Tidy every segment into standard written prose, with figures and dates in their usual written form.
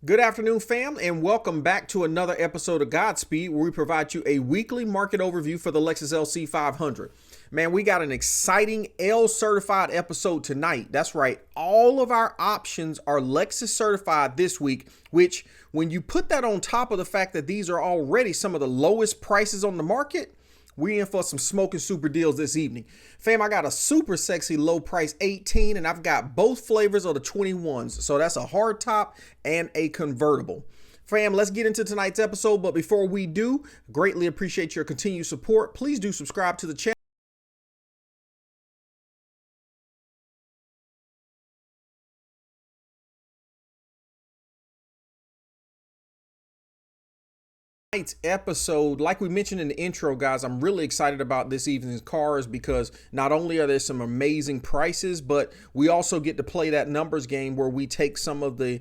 Good afternoon, fam, and welcome back to another episode of GodSpeed, where we provide you a weekly market overview for the Lexus LC500. Man, we got an exciting L certified episode tonight. That's right. All of our options are Lexus certified this week, which when you put that on top of the fact that these are already some of the lowest prices on the market, we in for some smoking super deals this evening. Fam, I got a super sexy low price 18 and I've got both flavors of the 21s. So that's a hard top and a convertible. Fam, let's get into tonight's episode. But before we do, greatly appreciate your continued support. Please do subscribe to the channel. Tonight's episode, like we mentioned in the intro, guys, I'm really excited about this evening's cars because not only are there some amazing prices, but we also get to play that numbers game where we take some of the,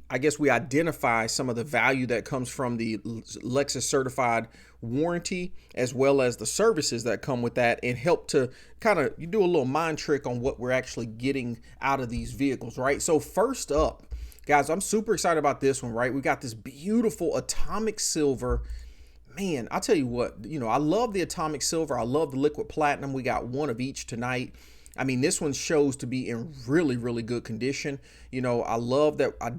I guess we identify some of the value that comes from the Lexus certified warranty as well as the services that come with that, and help to kind of, you do a little mind trick on what we're actually getting out of these vehicles, right? So first up, guys, I'm super excited about this one, right? We got this beautiful atomic silver. Man, I'll tell you what, I love the atomic silver. I love the liquid platinum. We got one of each tonight. I mean, this one shows to be in really, really good condition. I love that. I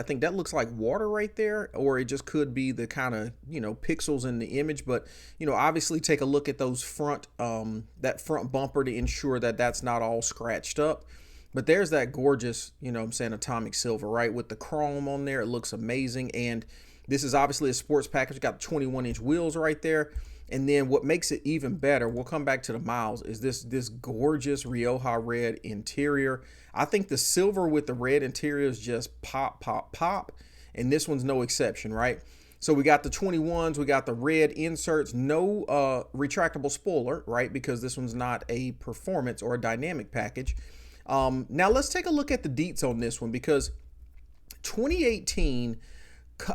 think that looks like water right there, or it just could be the kind of, pixels in the image. But, obviously take a look at those that front bumper to ensure that that's not all scratched up. But there's that gorgeous, atomic silver, right? With the chrome on there, it looks amazing. And this is obviously a sports package. Got 21-inch wheels right there. And then what makes it even better, we'll come back to the miles, is this gorgeous Rioja red interior. I think the silver with the red interior is just pop, pop, pop. And this one's no exception, right? So we got the 21s, we got the red inserts, no retractable spoiler, right? Because this one's not a performance or a dynamic package. Now let's take a look at the deets on this one, because 2018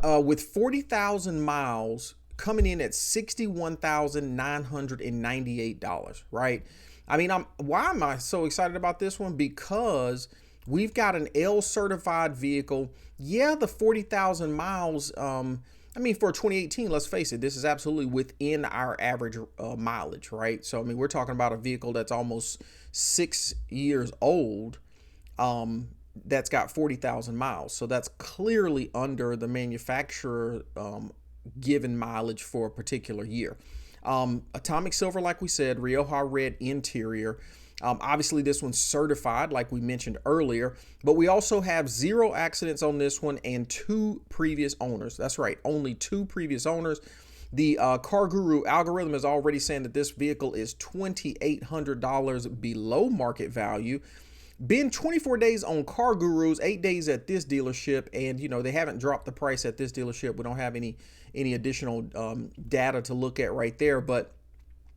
with 40,000 miles coming in at $61,998, right? I mean, why am I so excited about this one? Because we've got an L certified vehicle. Yeah, the 40,000 miles, for 2018, let's face it, this is absolutely within our average mileage, right? So, we're talking about a vehicle that's almost 6 years old, that's got 40,000 miles. So that's clearly under the manufacturer given mileage for a particular year. Atomic silver, like we said, Rioja red interior. Obviously this one's certified, like we mentioned earlier, but we also have 0 accidents on this one and 2 previous owners. That's right, only 2 previous owners. The Car Guru algorithm is already saying that this vehicle is $2,800 below market value. Been 24 days on Car Guru's, 8 days at this dealership, and they haven't dropped the price at this dealership. We don't have any additional data to look at right there, but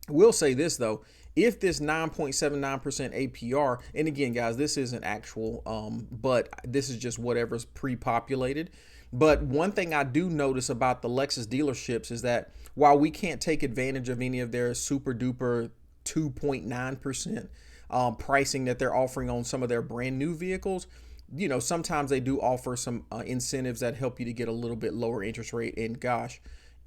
we'll say this though. If this 9.79% APR, and again, guys, this isn't actual, but this is just whatever's pre-populated. But one thing I do notice about the Lexus dealerships is that while we can't take advantage of any of their super duper 2.9% pricing that they're offering on some of their brand new vehicles, sometimes they do offer some incentives that help you to get a little bit lower interest rate. And gosh,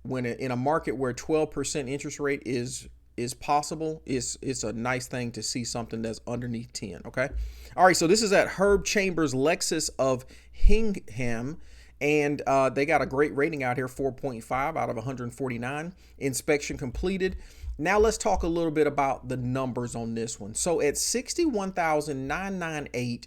when in a market where 12% interest rate is possible, it's a nice thing to see something that's underneath 10. Okay. All right. So this is at Herb Chambers Lexus of Hingham. And they got a great rating out here, 4.5 out of 149. Inspection completed. Now let's talk a little bit about the numbers on this one. So at 61,998,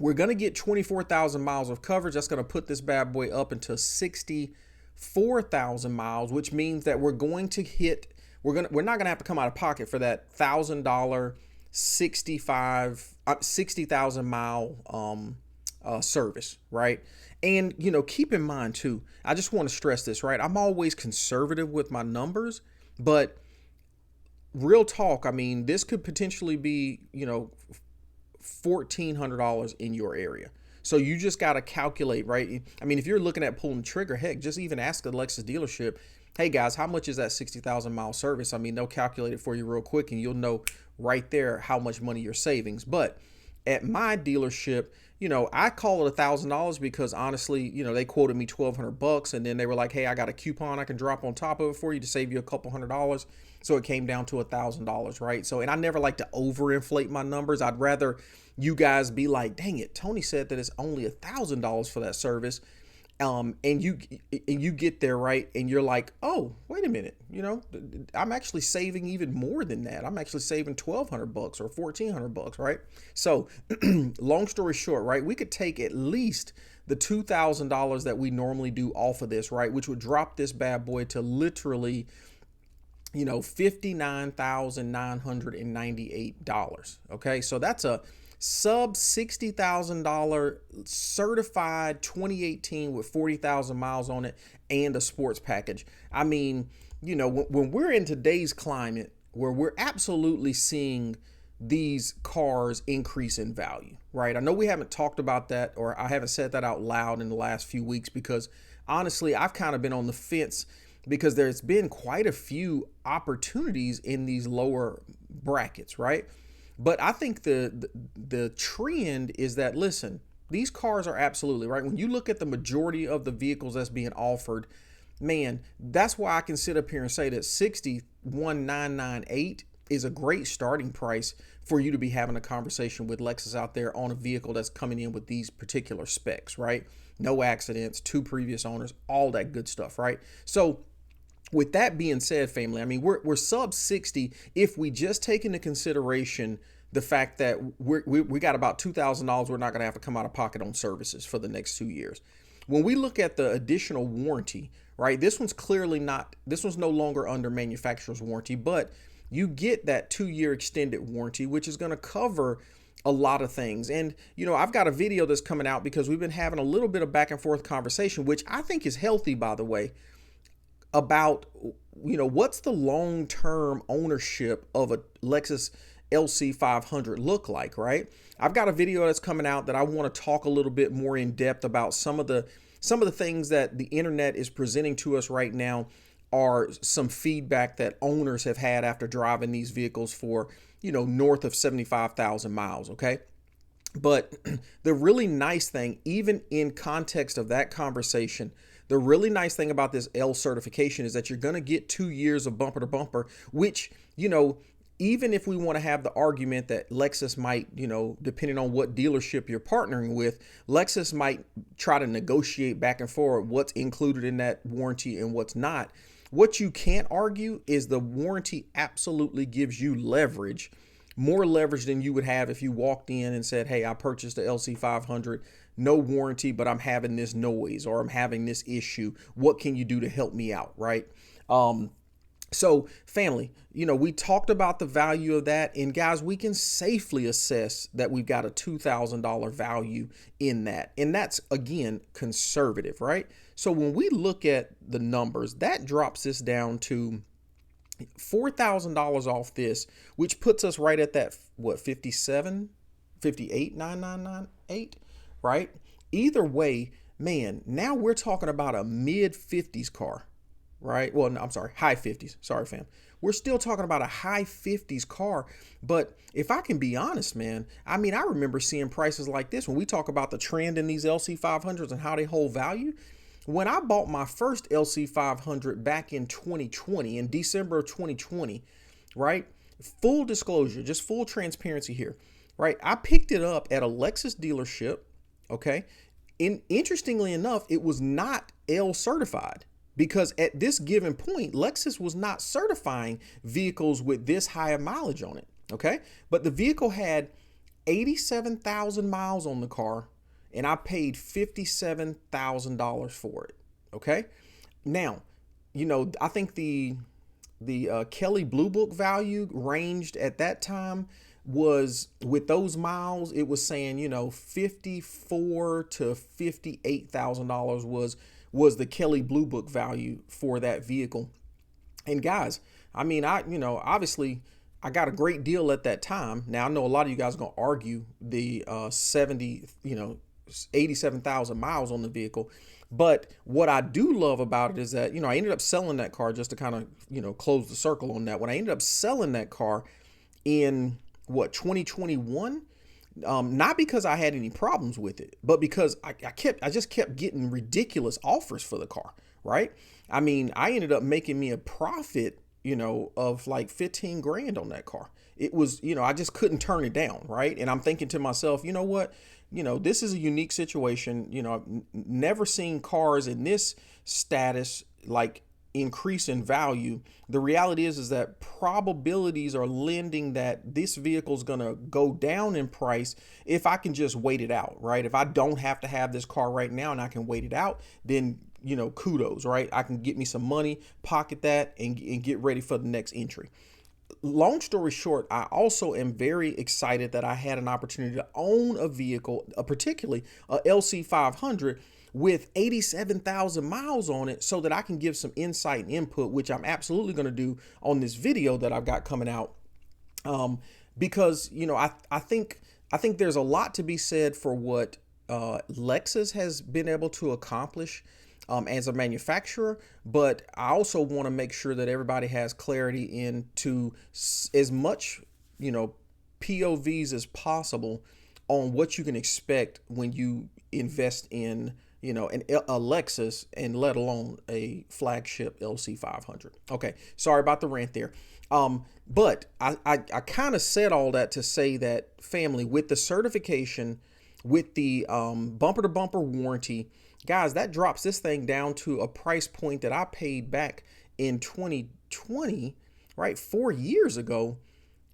we're going to get 24,000 miles of coverage. That's going to put this bad boy up into 64,000 miles, which means that we're going to hit, we're not going to have to come out of pocket for that $1,000 60,000 mile service, right? And keep in mind too, I just want to stress this, right? I'm always conservative with my numbers, but real talk, this could potentially be $1,400 in your area. So you just got to calculate, right? If you're looking at pulling the trigger, heck, just even ask the Lexus dealership, hey guys, how much is that 60,000 mile service? They'll calculate it for you real quick and you'll know right there how much money you're savings. But at my dealership, I call it $1,000 because honestly, they quoted me $1,200, and then they were like, hey, I got a coupon I can drop on top of it for you to save you a couple $100. So it came down to $1,000, right? So, and I never like to overinflate my numbers. I'd rather you guys be like, dang it, Tony said that it's only $1,000 for that service. And you get there, right, and you're like, oh, wait a minute, I'm actually saving even more than that. I'm actually saving $1,200 or $1,400, right? So long story short, right, we could take at least the $2,000 that we normally do off of this, right, which would drop this bad boy to literally $59,998. Okay, so that's a sub $60,000 certified 2018 with 40,000 miles on it and a sports package. I mean, when we're in today's climate where we're absolutely seeing these cars increase in value, right? I know we haven't talked about that, or I haven't said that out loud in the last few weeks, because honestly, I've kind of been on the fence because there's been quite a few opportunities in these lower brackets, right? But I think the trend is that, listen, these cars are absolutely right. When you look at the majority of the vehicles that's being offered, man, that's why I can sit up here and say that 61,998 is a great starting price for you to be having a conversation with Lexus out there on a vehicle that's coming in with these particular specs, right? No accidents, 2 previous owners, all that good stuff, right? So with that being said, family, I mean, we're sub 60 if we just take into consideration the fact that we got about $2,000 we're not going to have to come out of pocket on services for the next 2 years. When we look at the additional warranty, right, this one's no longer under manufacturer's warranty, but you get that 2-year extended warranty, which is going to cover a lot of things. And, I've got a video that's coming out because we've been having a little bit of back and forth conversation, which I think is healthy, by the way, about, what's the long-term ownership of a Lexus LC500 look like, right? I've got a video that's coming out that I want to talk a little bit more in depth about some of the things that the internet is presenting to us right now are some feedback that owners have had after driving these vehicles for, north of 75,000 miles, okay? But the really nice thing, even in context of that conversation, the really nice thing about this L certification is that you're going to get 2 years of bumper to bumper, which, even if we want to have the argument that Lexus might, depending on what dealership you're partnering with, Lexus might try to negotiate back and forth what's included in that warranty and what's not. What you can't argue is the warranty absolutely gives you leverage, more leverage than you would have if you walked in and said, hey, I purchased the LC500, no warranty, but I'm having this noise or I'm having this issue. What can you do to help me out, right? So family, we talked about the value of that, and guys, we can safely assess that we've got a $2,000 value in that. And that's, again, conservative, right? So when we look at the numbers, that drops this down to $4,000 off this, which puts us right at that, 58,998, right? Either way, man, now we're talking about a mid 50s car. Right? Well, no, I'm sorry, high 50s. Sorry, fam. We're still talking about a high 50s car. But if I can be honest, man, I mean, I remember seeing prices like this when we talk about the trend in these LC500s and how they hold value. When I bought my first LC500 back in 2020, in December of 2020, right? Full disclosure, just full transparency here, right? I picked it up at a Lexus dealership, okay? Interestingly enough, it was not L certified. Because at this given point, Lexus was not certifying vehicles with this high of mileage on it, okay? But the vehicle had 87,000 miles on the car, and I paid $57,000 for it, okay? Now, I think the Kelly Blue Book value ranged at that time was, with those miles, it was saying, $54,000 to $58,000 was the Kelly Blue Book value for that vehicle. And guys, I mean, obviously I got a great deal at that time. Now I know a lot of you guys are going to argue the 87,000 miles on the vehicle. But what I do love about it is that, I ended up selling that car, just to kind of, close the circle on that. When I ended up selling that car in 2021, Not because I had any problems with it, but because I just kept getting ridiculous offers for the car, right? I mean, I ended up making me a profit, of like 15 grand on that car. It was, I just couldn't turn it down, right? And I'm thinking to myself, you know what? This is a unique situation. I've never seen cars in this status like increase in value. The reality is that probabilities are lending that this vehicle is going to go down in price if I can just wait it out, right? If I don't have to have this car right now and I can wait it out, then kudos, right? I can get me some money, pocket that, and get ready for the next entry. Long story short, I also am very excited that I had an opportunity to own a vehicle, particularly a LC500 with 87,000 miles on it, so that I can give some insight and input, which I'm absolutely going to do on this video that I've got coming out. Because I think there's a lot to be said for what Lexus has been able to accomplish as a manufacturer, but I also want to make sure that everybody has clarity into as much, POVs as possible on what you can expect when you invest in, a Lexus, and let alone a flagship LC500. Okay, sorry about the rant there. But I kind of said all that to say that, family, with the certification, with the bumper to bumper warranty, guys, that drops this thing down to a price point that I paid back in 2020, right? 4 years ago.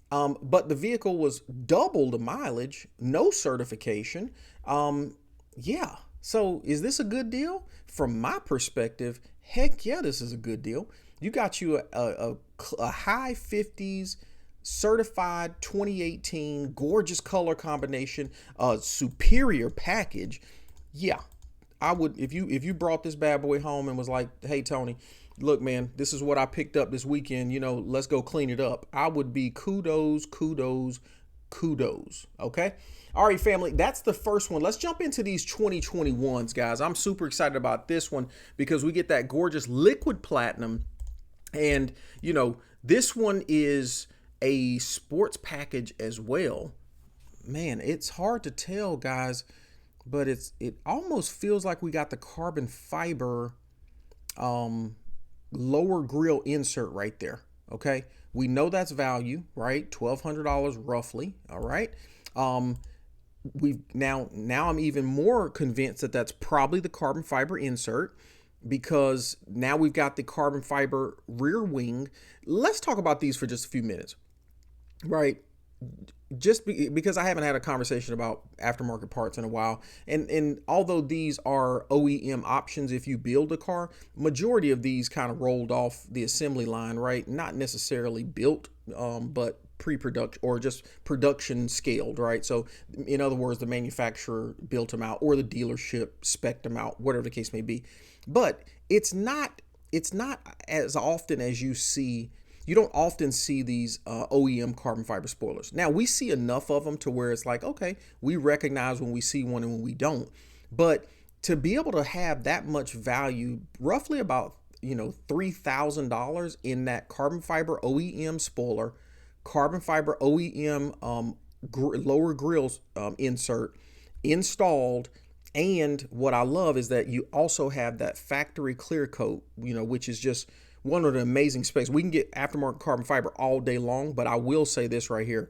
But the vehicle was double the mileage, no certification. Yeah. So is this a good deal? From my perspective, heck yeah, this is a good deal. You got you a high 50s certified 2018 gorgeous color combination, superior package. Yeah, I would, if you brought this bad boy home and was like, hey Tony, look man, this is what I picked up this weekend, let's go clean it up, I would be kudos. Okay. All right, family, that's the first one. Let's jump into these 2021s, guys. I'm super excited about this one because we get that gorgeous liquid platinum. And, this one is a sports package as well. Man, it's hard to tell, guys, but it almost feels like we got the carbon fiber lower grill insert right there. Okay. We know that's value, right? $1,200 roughly. All right. We've now I'm even more convinced that that's probably the carbon fiber insert, because now we've got the carbon fiber rear wing. Let's talk about these for just a few minutes, right? Because I haven't had a conversation about aftermarket parts in a while. And although these are OEM options, if you build a car, majority of these kind of rolled off the assembly line, right? Not necessarily built, but pre-production or just production scaled, right? So in other words, the manufacturer built them out or the dealership spec'd them out, whatever the case may be. But it's not as often as you don't often see these OEM carbon fiber spoilers. Now, we see enough of them to where it's like, okay, we recognize when we see one and when we don't. But to be able to have that much value, roughly about, $3,000 in that carbon fiber OEM spoiler, carbon fiber OEM lower grills insert installed. And what I love is that you also have that factory clear coat, which is just one of the amazing specs. We can get aftermarket carbon fiber all day long, but I will say this right here.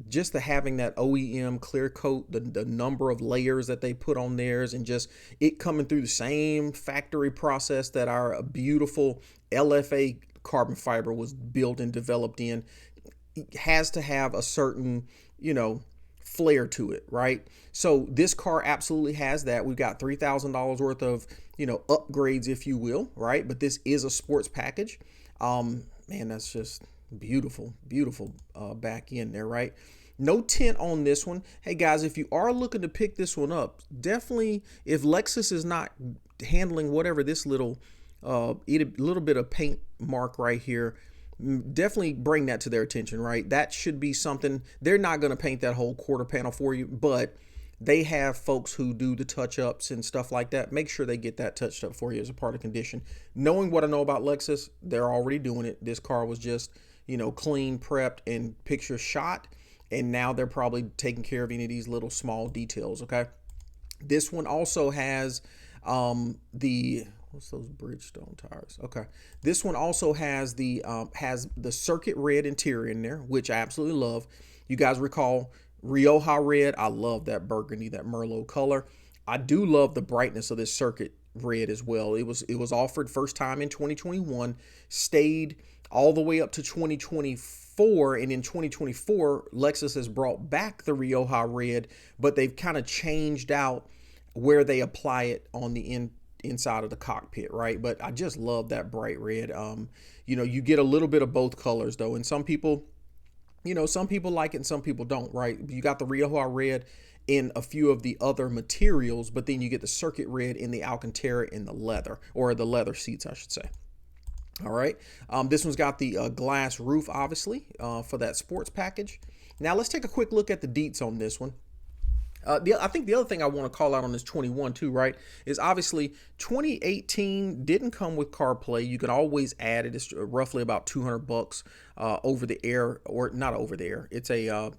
Just the having that OEM clear coat, the number of layers that they put on theirs, and just it coming through the same factory process that our beautiful LFA carbon fiber was built and developed in, has to have a certain, flair to it, right? So this car absolutely has that. We've got $3,000 worth of, upgrades, if you will, right? But this is a sports package. Man, that's just beautiful back in there, right? No tint on this one. Hey guys, if you are looking to pick this one up, definitely, if Lexus is not handling whatever this little bit of paint mark right here, definitely bring that to their attention, right? That should be something. They're not going to paint that whole quarter panel for you, but they have folks who do the touch-ups and stuff like that. Make sure they get that touched up for you as a part of condition. Knowing what I know about Lexus, they're already doing it. This car was just, clean, prepped, and picture shot. and now they're probably taking care of any of these little small details. Okay. This one also has what's those Bridgestone tires? Okay. This one also has the circuit red interior in there, which I absolutely love. You guys recall Rioja red? I love that burgundy, that Merlot color. I do love the brightness of this circuit red as well. It was offered first time in 2021, stayed all the way up to 2024, and in 2024 Lexus has brought back the Rioja red, but they've kind of changed out where they apply it on the inside of the cockpit, right? But I just love that bright red. You get a little bit of both colors though, and some people like it and some people don't, right? You got the Rioja red in a few of the other materials, but then you get the circuit red in the Alcantara in the leather, or the leather seats, I should say. All right. This one's got the glass roof, obviously, for that sports package. Now let's take a quick look at the deets on this one. I think the other thing I want to call out on this 21 too, right, is obviously 2018 didn't come with CarPlay. You can always add it. It's roughly about $200 over the air, or not over the air. It's a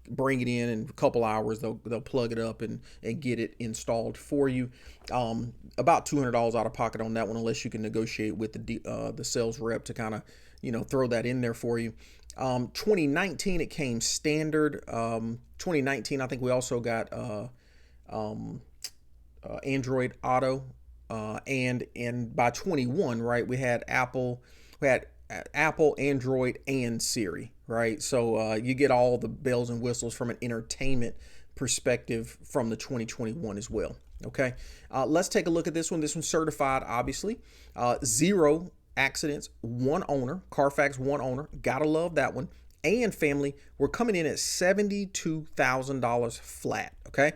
bring it in a couple hours. They'll plug it up and get it installed for you. About $200 out of pocket on that one, unless you can negotiate with the sales rep to kind of throw that in there for you. 2019 it came standard. 2019 I think we also got Android Auto, and by 21, right, we had Apple, Android, and Siri, right? So you get all the bells and whistles from an entertainment perspective from the 2021 as well. Okay, let's take a look at this one. This one's certified, obviously. 0 accidents, 1 owner, Carfax 1 owner. Gotta love that one. And family, we're coming in at $72,000 flat. Okay,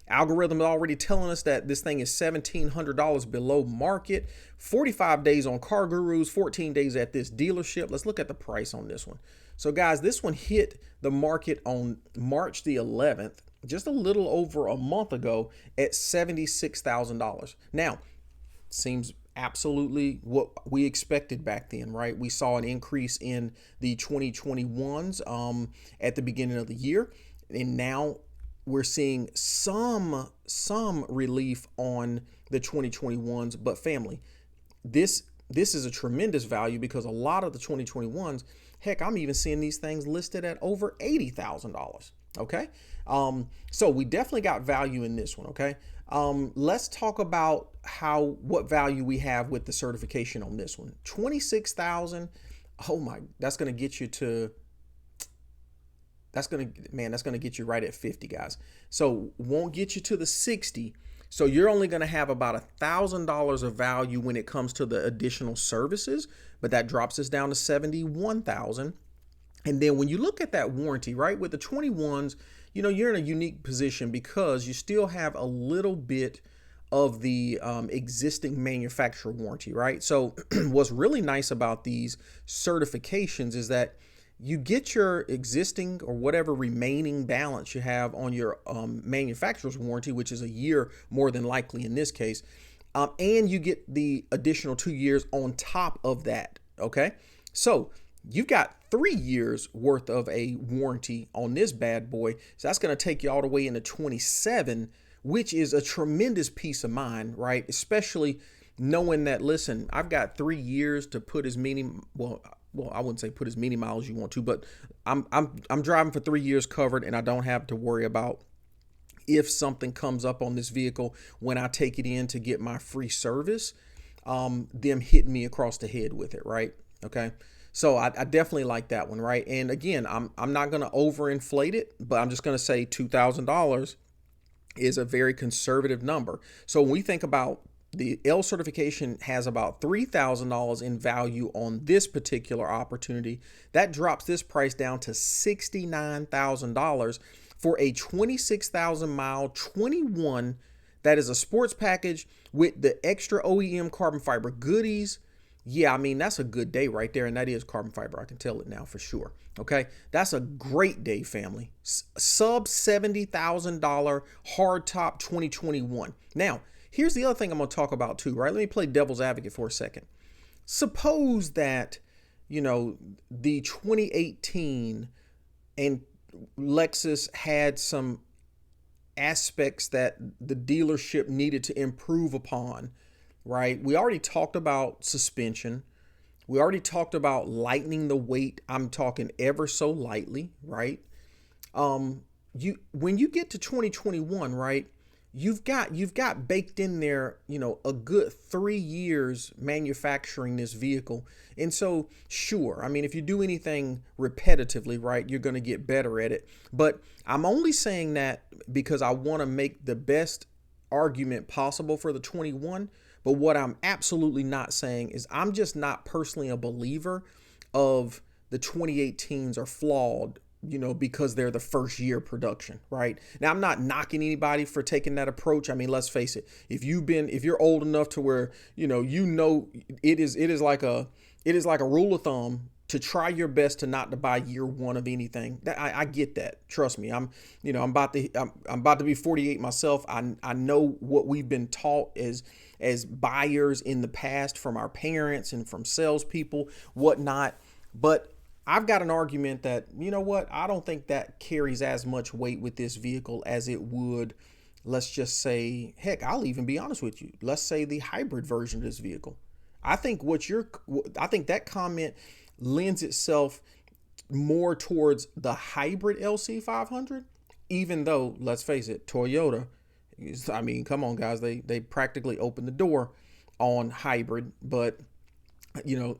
algorithm is already telling us that this thing is $1,700 below market. 45 days on Car Gurus, 14 days at this dealership. Let's look at the price on this one. So guys, this one hit the market on March the 11th, just a little over a month ago, at $76,000. Now, seems absolutely what we expected back then, right? We saw an increase in the 2021s at the beginning of the year, and now we're seeing some relief on the 2021s. But family, this is a tremendous value, because a lot of the 2021s, heck, I'm even seeing these things listed at over $80,000. Okay, so we definitely got value in this one. Okay, let's talk about what value we have with the certification on this one. 26,000. Oh my, that's gonna get you to. That's gonna get you right at 50, guys. So won't get you to the 60. So you're only gonna have about $1,000 of value when it comes to the additional services, but that drops us down to 71,000. And then when you look at that warranty, right, with the 21s, you're in a unique position, because you still have a little bit of the existing manufacturer warranty, right? So what's really nice about these certifications is that you get your existing or whatever remaining balance you have on your manufacturer's warranty, which is a year more than likely in this case, and you get the additional 2 years on top of that. Okay, so you've got 3 years worth of a warranty on this bad boy. So that's going to take you all the way into 27, which is a tremendous peace of mind, right? Especially knowing that, listen, I've got 3 years to put as many, well, I wouldn't say put as many miles as you want to, but I'm driving for 3 years covered, and I don't have to worry about if something comes up on this vehicle when I take it in to get my free service, them hitting me across the head with it, right? Okay. So I definitely like that one, right? And again, I'm not going to overinflate it, but I'm just going to say $2,000 is a very conservative number. So when we think about the L certification has about $3,000 in value on this particular opportunity, that drops this price down to $69,000 for a 26,000 mile 21. That is a sports package with the extra OEM carbon fiber goodies. Yeah, I mean, that's a good day right there. And that is carbon fiber. I can tell it now for sure. Okay. That's a great day, family. Sub $70,000 hardtop 2021. Now, here's the other thing I'm going to talk about too, right? Let me play devil's advocate for a second. Suppose that, the 2018 and Lexus had some aspects that the dealership needed to improve upon, right? We already talked about suspension. We already talked about lightening the weight. I'm talking ever so lightly, right? You when you get to 2021, right? You've got baked in there, a good 3 years manufacturing this vehicle. And so, sure, I mean, if you do anything repetitively, right, you're going to get better at it. But I'm only saying that because I want to make the best argument possible for the 21. But what I'm absolutely not saying is I'm just not personally a believer of the 2018s are flawed, because they're the first year production, right? Now, I'm not knocking anybody for taking that approach. I mean, let's face it. If you're old enough to where, it is like a rule of thumb to try your best to not to buy year one of anything. I get that. Trust me. I'm about to be 48 myself. I know what we've been taught as buyers in the past from our parents and from salespeople, whatnot. But I've got an argument that, I don't think that carries as much weight with this vehicle as it would, let's just say, heck, I'll even be honest with you. Let's say the hybrid version of this vehicle. I think that comment lends itself more towards the hybrid LC500, even though, let's face it, Toyota, I mean, come on, guys, they practically opened the door on hybrid, but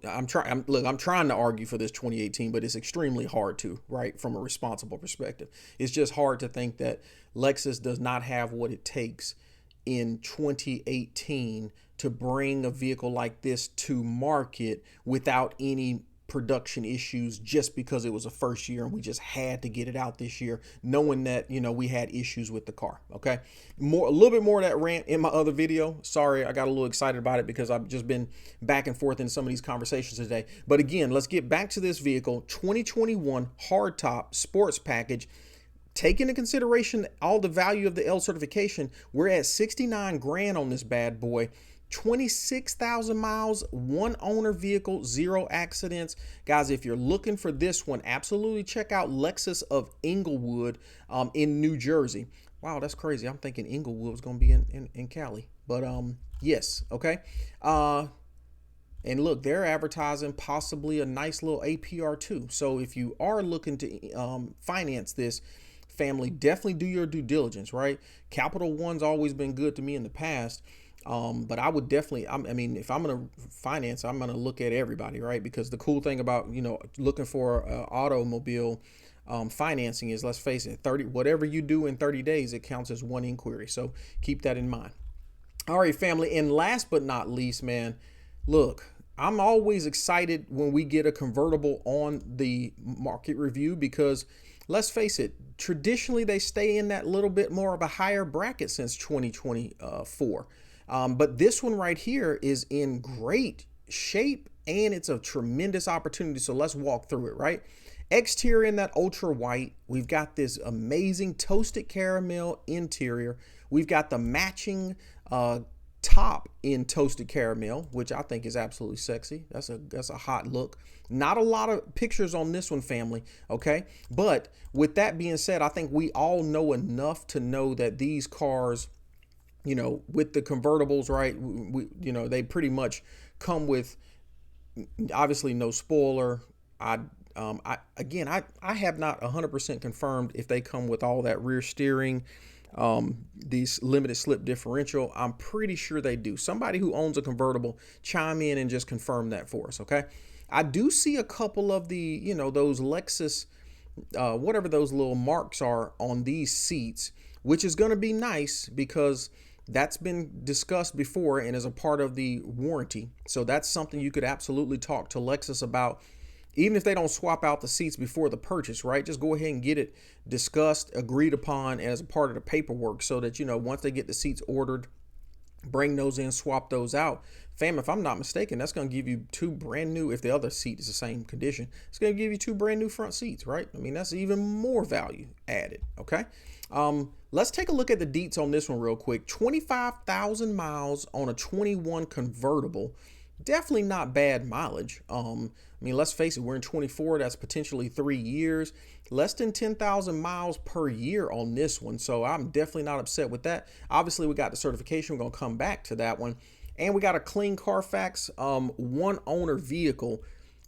I'm trying to argue for this 2018, but it's extremely hard to, right? From a responsible perspective. It's just hard to think that Lexus does not have what it takes in 2018 to bring a vehicle like this to market without any production issues, just because it was a first year and we just had to get it out this year, knowing that we had issues with the car. Okay, a little bit more of that rant in my other video. Sorry, I got a little excited about it because I've just been back and forth in some of these conversations today. But again, let's get back to this vehicle. 2021 hardtop sports package. Take into consideration all the value of the L certification, we're at 69 grand on this bad boy. 26,000 miles, one owner vehicle, 0 accidents. Guys, if you're looking for this one, absolutely check out Lexus of Inglewood in New Jersey. Wow, that's crazy. I'm thinking Inglewood was going to be in Cali. But yes, okay. And look, they're advertising possibly a nice little APR too. So if you are looking to finance this, family, definitely do your due diligence, right? Capital One's always been good to me in the past. But I would definitely, I mean, if I'm going to finance, I'm going to look at everybody, right? Because the cool thing about, looking for automobile financing is, let's face it, whatever you do in 30 days, it counts as one inquiry. So keep that in mind. All right, family. And last but not least, man, look, I'm always excited when we get a convertible on the market review because, let's face it, traditionally they stay in that little bit more of a higher bracket since 2024. But this one right here is in great shape and it's a tremendous opportunity. So let's walk through it, right? Exterior in that ultra white. We've got this amazing toasted caramel interior. We've got the matching top in toasted caramel, which I think is absolutely sexy. That's a hot look. Not a lot of pictures on this one, family. Okay. But with that being said, I think we all know enough to know that these cars, with the convertibles, right, they pretty much come with, obviously, no spoiler. I have not 100% confirmed if they come with all that rear steering, these limited slip differential. I'm pretty sure they do. Somebody who owns a convertible, chime in and just confirm that for us. Okay. I do see a couple of the, those Lexus, whatever those little marks are on these seats, which is going to be nice because that's been discussed before and is a part of the warranty. So that's something you could absolutely talk to Lexus about, even if they don't swap out the seats before the purchase, right? Just go ahead and get it discussed, agreed upon as a part of the paperwork so that, once they get the seats ordered, bring those in, swap those out. Fam, if I'm not mistaken, that's going to give you 2 brand new, if the other seat is the same condition, it's going to give you 2 brand new front seats, right? I mean, that's even more value added, okay? Let's take a look at the deets on this one real quick. 25,000 miles on a 21 convertible. Definitely not bad mileage. I mean, let's face it, we're in 24. That's potentially 3 years, less than 10,000 miles per year on this one. So I'm definitely not upset with that. Obviously, we got the certification. We're going to come back to that one. And we got a clean Carfax one owner vehicle.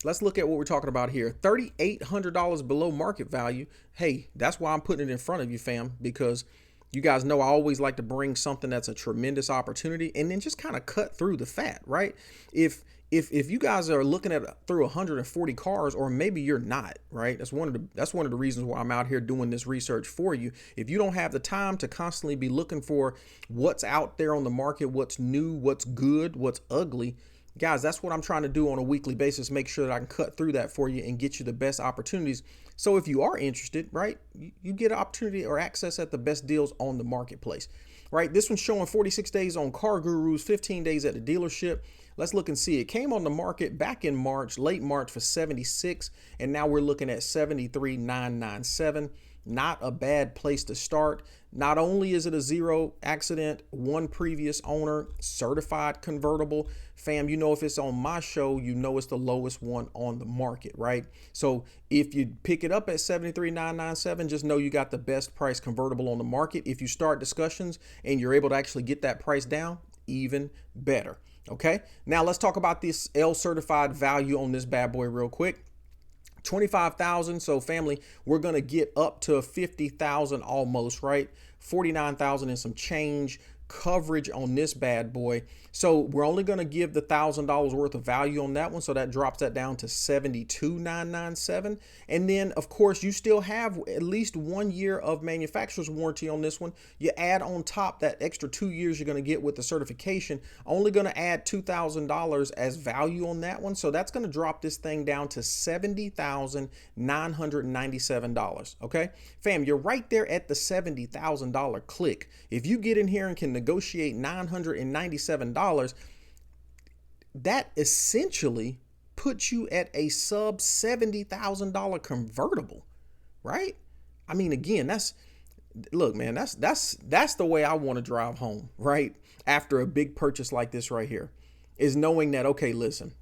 Let's look at what we're talking about here. $3,800 below market value. Hey, that's why I'm putting it in front of you, fam, because you guys know I always like to bring something that's a tremendous opportunity and then just kind of cut through the fat, right? If you guys are looking at through 140 cars, or maybe you're not, right? That's one of the reasons why I'm out here doing this research for you. If you don't have the time to constantly be looking for what's out there on the market, what's new, what's good, what's ugly, guys, that's what I'm trying to do on a weekly basis. Make sure that I can cut through that for you and get you the best opportunities. So if you are interested, right, you get an opportunity or access at the best deals on the marketplace, right? This one's showing 46 days on Car Gurus, 15 days at the dealership. Let's look and see. It came on the market back in March, late March, for 76, and now we're looking at 73,997. Not a bad place to start. Not only is it a zero accident, one previous owner, certified convertible, fam, you know, if it's on my show, you know it's the lowest one on the market, right? So if you pick it up at 73,997, just know you got the best price convertible on the market. If you start discussions and you're able to actually get that price down, even better. Okay, now let's talk about this L certified value on this bad boy real quick. 25,000. So family, we're going to get up to 50,000 almost, right? 49,000 and some change coverage on this bad boy. So we're only going to give the $1,000 worth of value on that one. So that drops that down to 72,997. And then of course you still have at least 1 year of manufacturer's warranty on this one. You add on top that extra 2 years you're going to get with the certification, only going to add $2,000 as value on that one. So that's going to drop this thing down to $70,997. Okay, fam, you're right there at the $70,000 click. If you get in here and can negotiate $997, that essentially puts you at a sub $70,000 convertible, right? I mean, again, look, man, that's the way I want to drive home, right? After a big purchase like this right here, is knowing that, okay, listen,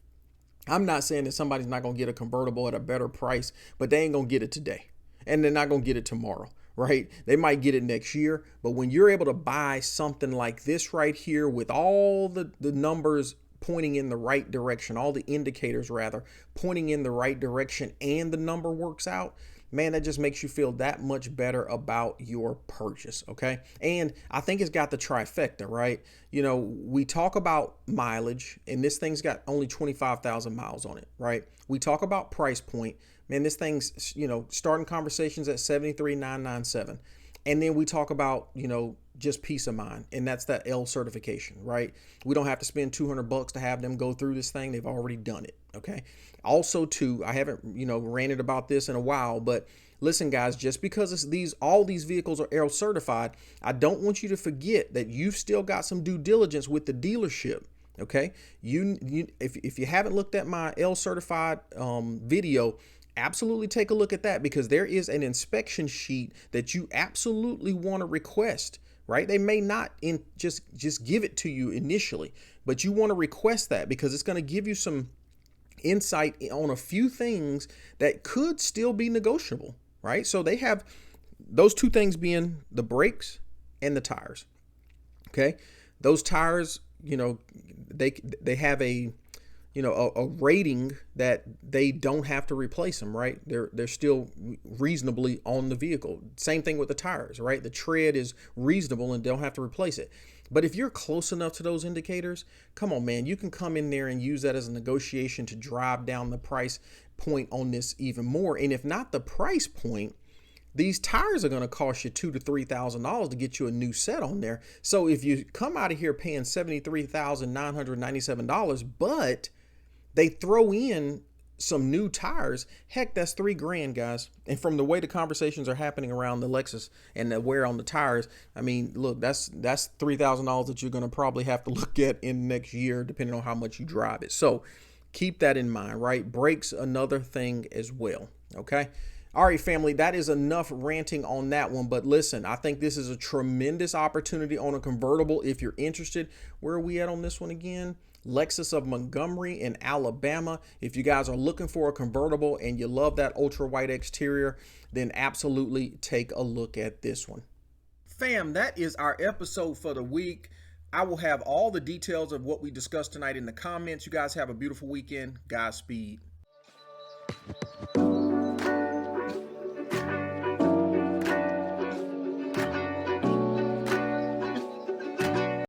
I'm not saying that somebody's not going to get a convertible at a better price, but they ain't going to get it today and they're not going to get it tomorrow. Right? They might get it next year, but when you're able to buy something like this right here with all the numbers pointing in the right direction, all the indicators rather pointing in the right direction, and the number works out, man, that just makes you feel that much better about your purchase. Okay. And I think it's got the trifecta, right? You know, we talk about mileage and this thing's got only 25,000 miles on it, right? We talk about price point. Man, this thing's, you know, starting conversations at 73,997. And then we talk about, you know, just peace of mind. And that's that L certification, right? We don't have to spend $200 to have them go through this thing. They've already done it. Okay. Also, too, I haven't, you know, ranted about this in a while, but listen, guys, just because it's all these vehicles are L certified, I don't want you to forget that you've still got some due diligence with the dealership. Okay. If you haven't looked at my L certified video, absolutely take a look at that, because there is an inspection sheet that you absolutely want to request, right? They may not just give it to you initially, but you want to request that because it's going to give you some insight on a few things that could still be negotiable, right? So they have those two things being the brakes and the tires. Okay. Those tires, you know, they have a rating that they don't have to replace them, right? They're still reasonably on the vehicle. Same thing with the tires, right? The tread is reasonable and don't have to replace it. But if you're close enough to those indicators, come on, man, you can come in there and use that as a negotiation to drive down the price point on this even more. And if not the price point, these tires are going to cost you $2,000 to $3,000 to get you a new set on there. So if you come out of here paying $73,997, but they throw in some new tires, heck, that's $3,000, guys. And from the way the conversations are happening around the Lexus and the wear on the tires, I mean, look, that's $3,000 that you're going to probably have to look at in next year, depending on how much you drive it. So keep that in mind, right? Brakes, another thing as well. Okay. All right, family, that is enough ranting on that one. But listen, I think this is a tremendous opportunity on a convertible if you're interested. Where are we at on this one again? Lexus of Montgomery in Alabama. If you guys are looking for a convertible and you love that ultra white exterior, then absolutely take a look at this one. Fam, that is our episode for the week. I will have all the details of what we discussed tonight in the comments. You guys have a beautiful weekend. Godspeed.